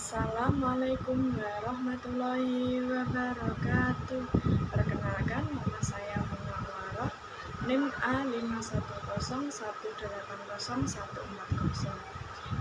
Assalamualaikum warahmatullahi wabarakatuh. Perkenalkan, nama saya Munawwaroh, NIM A510180140.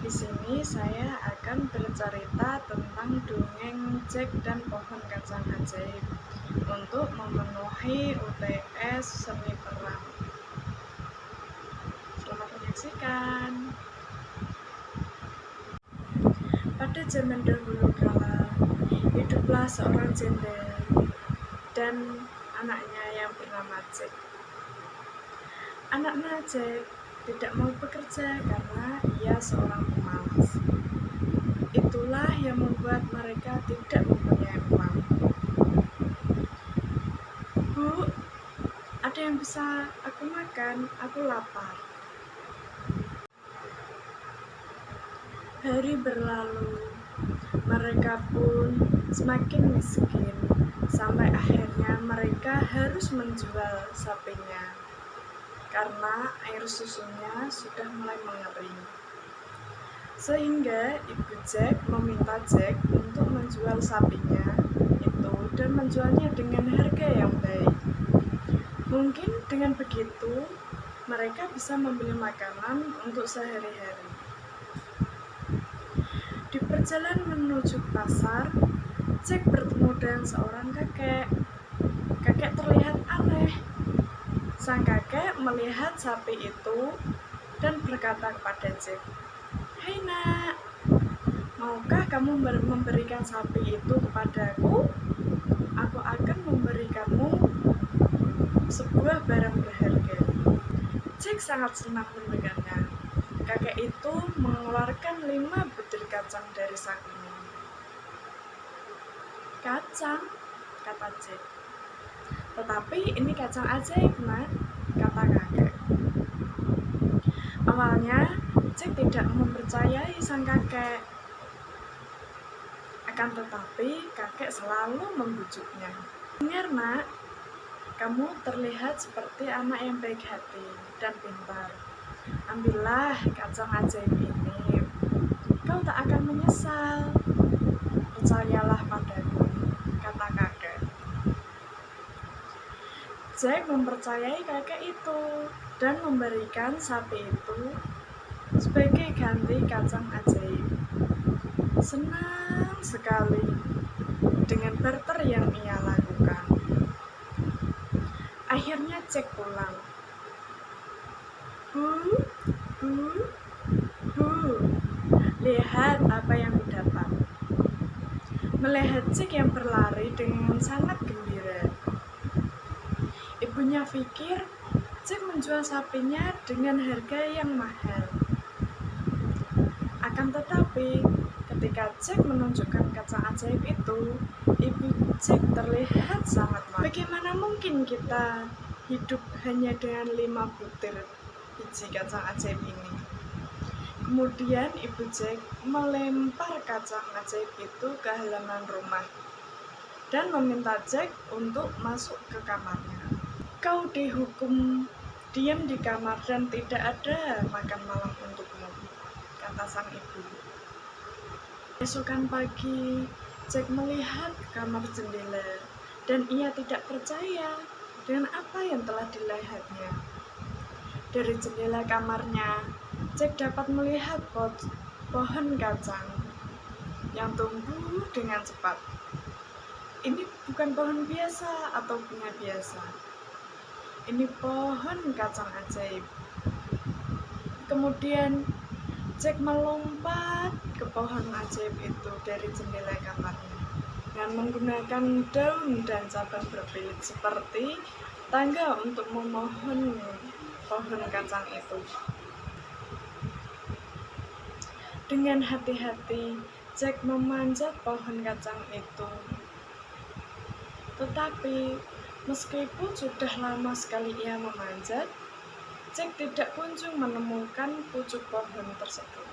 Di sini saya akan bercerita tentang dongeng Jack dan pohon kacang ajaib untuk memenuhi UTS seni perang. Selamat menyaksikan. Pada zaman dahulu kala, hiduplah seorang jendel dan anaknya yang bernama Jack. Anaknya Jack tidak mau bekerja karena ia seorang pemalas. Itulah yang membuat mereka tidak mempunyai uang. Bu, ada yang bisa aku makan? Aku lapar. Hari berlalu, mereka pun semakin miskin, sampai akhirnya mereka harus menjual sapinya, karena air susunya sudah mulai mengering. Sehingga Ibu Jack meminta Jack untuk menjual sapinya itu dan menjualnya dengan harga yang baik. Mungkin dengan begitu, mereka bisa membeli makanan untuk sehari-hari. Di perjalanan menuju pasar, Jack bertemu dengan seorang kakek. Kakek terlihat aneh. Sang kakek melihat sapi itu dan berkata kepada Jack, "Hai nak, maukah kamu memberikan sapi itu kepadaku? Aku akan memberikanmu sebuah barang berharga." Jack sangat senang mendengarnya. Kakek itu mengeluarkan 5 butir kacang dari sakunya. "Kacang," kata Jack. "Tetapi ini kacang ajaib, nak," kata kakek. Awalnya Jack tidak mempercayai sang kakek. Akan tetapi kakek selalu membujuknya. "Dengar, nak, kamu terlihat seperti anak yang baik hati dan pintar. Ambillah kacang ajaib ini. Kau tak akan menyesal. Percayalah padaku," kata kakek. Jack mempercayai kakek itu dan memberikan sapi itu sebagai ganti kacang ajaib. Senang sekali dengan barter yang ia lakukan. Akhirnya Jack pulang. Bu, lihat apa yang kudapat." Melihat Jack yang berlari dengan sangat gembira, ibunya pikir Jack menjual sapinya dengan harga yang mahal. Akan tetapi, ketika Jack menunjukkan kacang ajaib itu, ibu Jack terlihat sangat marah. Bagaimana mungkin kita hidup hanya dengan 5 butir biji kacang ajaib ini? Kemudian Ibu Jack melempar kacang ajaib itu ke halaman rumah dan meminta Jack untuk masuk ke kamarnya. "Kau dihukum diam di kamar dan tidak ada makan malam untukmu," kata sang ibu. Esokan pagi, Jack melihat ke kamar jendela dan ia tidak percaya dengan apa yang telah dilihatnya. Dari jendela kamarnya, Jack dapat melihat pohon kacang yang tumbuh dengan cepat. Ini bukan pohon biasa atau bunga biasa. Ini pohon kacang ajaib. Kemudian Jack melompat ke pohon ajaib itu dari jendela kamarnya dengan menggunakan daun dan cabang berbelit seperti tangga untuk memohon pohon kacang itu. Dengan hati-hati, Jack memanjat pohon kacang itu. Tetapi, meskipun sudah lama sekali ia memanjat, Jack tidak kunjung menemukan pucuk pohon tersebut.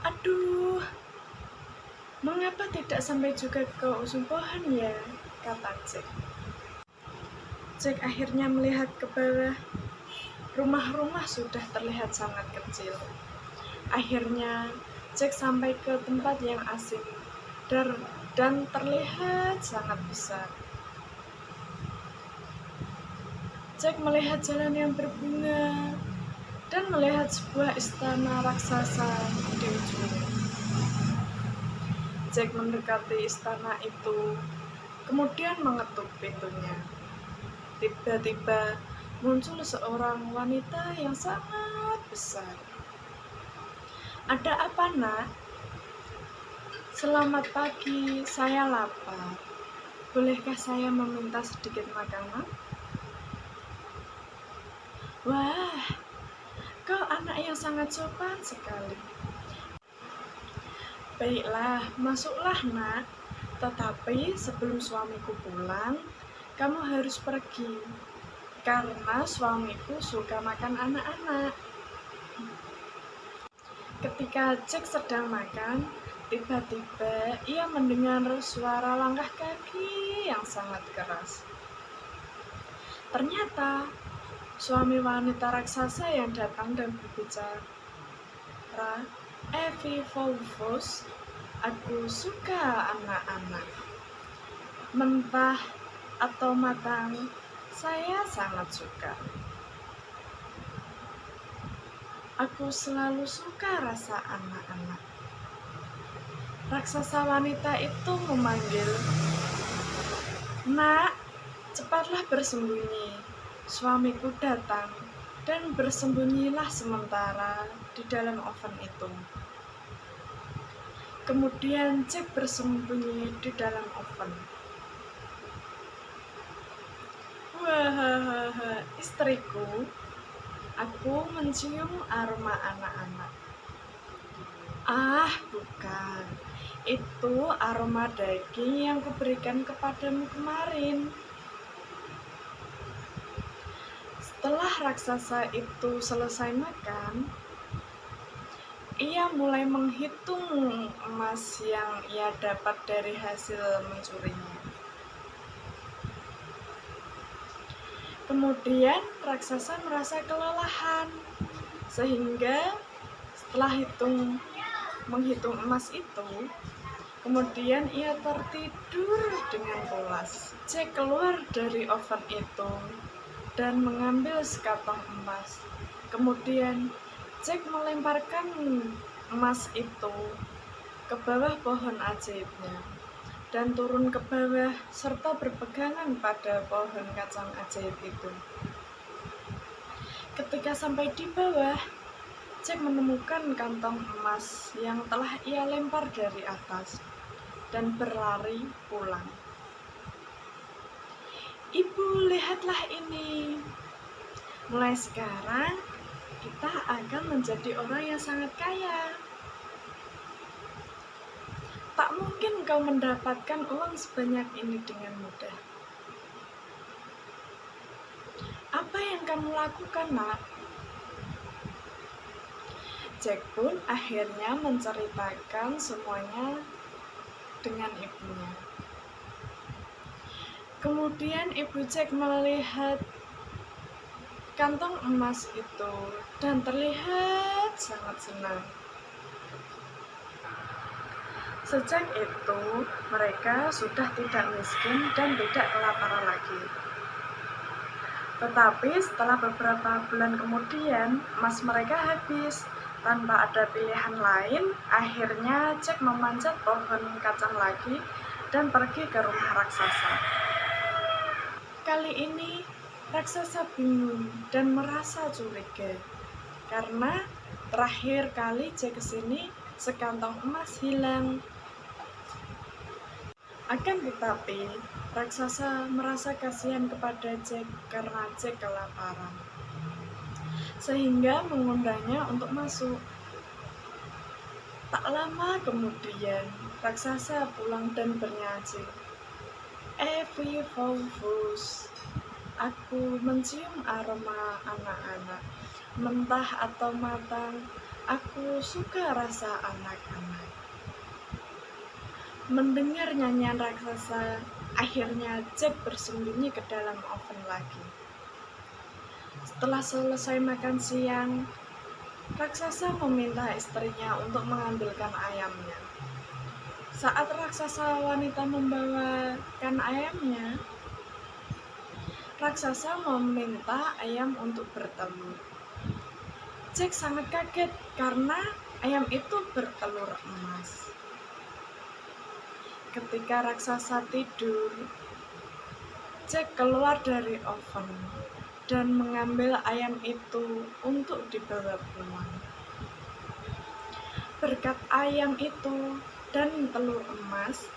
"Aduh, mengapa tidak sampai juga ke ujung pohon ya?" kata Jack. Jack akhirnya melihat ke bawah. Rumah-rumah sudah terlihat sangat kecil. Akhirnya Jack sampai ke tempat yang asing dan terlihat sangat besar. Jack melihat jalan yang berbunga dan melihat sebuah istana raksasa di ujungnya. Jack mendekati istana itu, kemudian mengetuk pintunya. Tiba-tiba muncul seorang wanita yang sangat besar. "Ada apa, Nak?" "Selamat pagi, saya lapar. Bolehkah saya meminta sedikit makanan?" "Wah, kau anak yang sangat sopan sekali. Baiklah, masuklah, Nak. Tetapi sebelum suamiku pulang, kamu harus pergi, karena suamiku suka makan anak-anak." Ketika Jack sedang makan, tiba-tiba ia mendengar suara langkah kaki yang sangat keras. Ternyata suami wanita raksasa yang datang dan berbicara, "Evie Volvos, aku suka anak-anak. Mentah atau matang, saya sangat suka. Aku selalu suka rasa anak-anak." Raksasa wanita itu memanggil, "Nak, cepatlah bersembunyi. Suamiku datang." Dan bersembunyilah sementara di dalam oven itu. Kemudian Jack bersembunyi di dalam oven. "Wahahaha, istriku, aku mencium aroma anak-anak." "Ah, bukan. Itu aroma daging yang kuberikan kepadamu kemarin." Setelah raksasa itu selesai makan, ia mulai menghitung emas yang ia dapat dari hasil mencurinya. Kemudian raksasa merasa kelelahan, sehingga setelah menghitung emas itu, kemudian ia tertidur dengan pulas. Jack keluar dari oven itu dan mengambil sekantong emas. Kemudian Jack melemparkan emas itu ke bawah pohon ajaibnya dan turun ke bawah serta berpegangan pada pohon kacang ajaib itu. Ketika sampai di bawah, Jack menemukan kantong emas yang telah ia lempar dari atas dan berlari pulang. "Ibu, lihatlah ini. Mulai sekarang, kita akan menjadi orang yang sangat kaya. Tak mungkin kau mendapatkan uang sebanyak ini dengan mudah. Apa yang kamu lakukan, Nak?" Jack pun akhirnya menceritakan semuanya dengan ibunya. Kemudian ibu Jack melihat kantong emas itu dan terlihat sangat senang. Sejak itu, mereka sudah tidak miskin dan tidak kelaparan lagi. Tetapi setelah beberapa bulan kemudian, emas mereka habis. Tanpa ada pilihan lain, akhirnya Jack memanjat pohon kacang lagi dan pergi ke rumah raksasa. Kali ini, raksasa bingung dan merasa curiga, karena terakhir kali Jack kesini, sekantong emas hilang. Akan tetapi, raksasa merasa kasihan kepada Jack karena Jack kelaparan, sehingga mengundangnya untuk masuk. Tak lama kemudian, raksasa pulang dan bernyanyi, "Evie Volvos, aku mencium aroma anak-anak. Mentah atau matang, aku suka rasa anak-anak." Mendengar nyanyian raksasa, akhirnya Jack bersembunyi ke dalam oven lagi. Setelah selesai makan siang, Raksasa meminta istrinya untuk mengambilkan ayamnya. Saat raksasa wanita membawakan ayamnya, raksasa meminta ayam untuk bertelur. Jack sangat kaget karena ayam itu bertelur emas. Ketika raksasa tidur, Jack keluar dari oven dan mengambil ayam itu untuk dibawa pulang. Berkat ayam itu dan telur emas,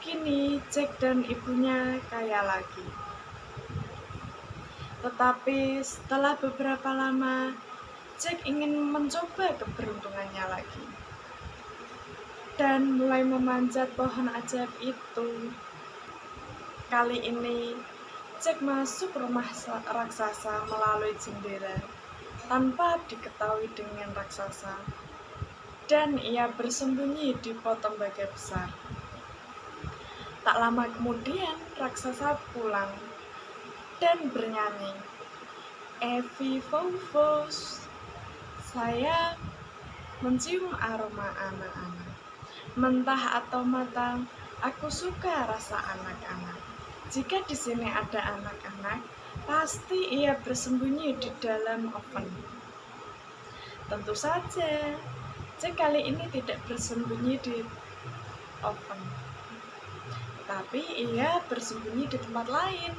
kini Jack dan ibunya kaya lagi. Tetapi setelah beberapa lama, Jack ingin mencoba keberuntungannya lagi dan mulai memanjat pohon ajaib itu. Kali ini, Jack masuk rumah raksasa melalui jendela tanpa diketahui dengan raksasa, dan ia bersembunyi di pot tembaga besar. Tak lama kemudian, raksasa pulang dan bernyanyi, "Evi Fovos, saya mencium aroma anak-anak. Mentah atau matang, aku suka rasa anak-anak. Jika di sini ada anak-anak, pasti ia bersembunyi di dalam oven." Tentu saja, Jack kali ini tidak bersembunyi di oven, tapi ia bersembunyi di tempat lain.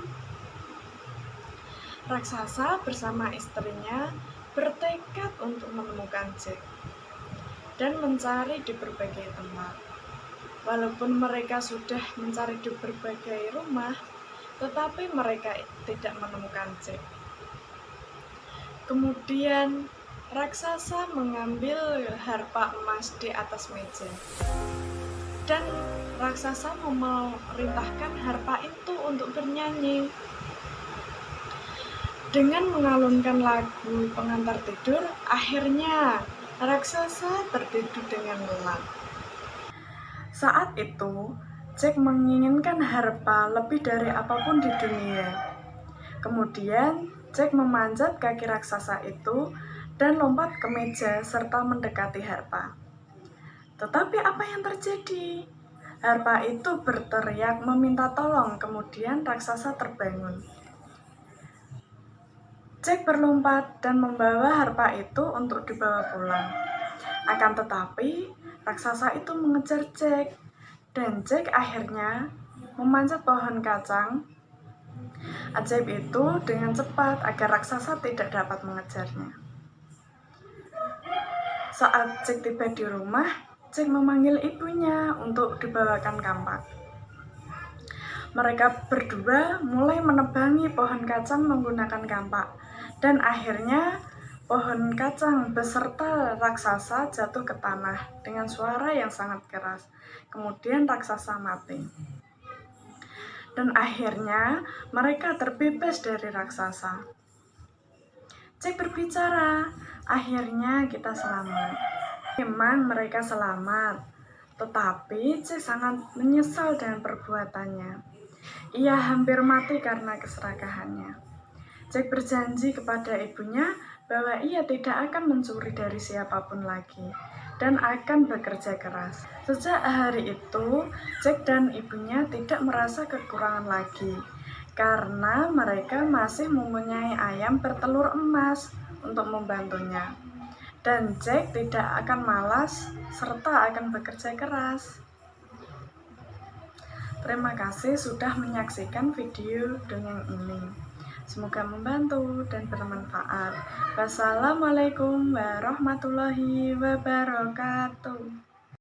Raksasa bersama istrinya bertekad untuk menemukan Jack dan mencari di berbagai tempat. Walaupun mereka sudah mencari di berbagai rumah, tetapi mereka tidak menemukan Jack. Kemudian raksasa mengambil harpa emas di atas meja, dan raksasa memerintahkan harpa itu untuk bernyanyi. Dengan mengalunkan lagu pengantar tidur, akhirnya raksasa tertidur dengan lelap. Saat itu, Jack menginginkan harpa lebih dari apapun di dunia. Kemudian, Jack memanjat kaki raksasa itu dan lompat ke meja serta mendekati harpa. Tetapi apa yang terjadi? Harpa itu berteriak meminta tolong, kemudian raksasa terbangun. Jack berlompat dan membawa harpa itu untuk dibawa pulang. Akan tetapi, raksasa itu mengejar Jack, dan Jack akhirnya memanjat pohon kacang ajaib itu dengan cepat agar raksasa tidak dapat mengejarnya. Saat Jack tiba di rumah, Jack memanggil ibunya untuk dibawakan kampak. Mereka berdua mulai menebangi pohon kacang menggunakan kampak, dan akhirnya pohon kacang beserta raksasa jatuh ke tanah dengan suara yang sangat keras. Kemudian raksasa mati. Dan akhirnya mereka terbebas dari raksasa. Jack berbicara, "Akhirnya kita selamat." Memang mereka selamat, tetapi Jack sangat menyesal dengan perbuatannya. Ia hampir mati karena keserakahannya. Jack berjanji kepada ibunya bahwa ia tidak akan mencuri dari siapapun lagi dan akan bekerja keras. Sejak hari itu, Jack dan ibunya tidak merasa kekurangan lagi karena mereka masih mempunyai ayam bertelur emas untuk membantunya. Dan Jack tidak akan malas serta akan bekerja keras. Terima kasih sudah menyaksikan video dongeng ini. Semoga membantu dan bermanfaat. Wassalamualaikum warahmatullahi wabarakatuh.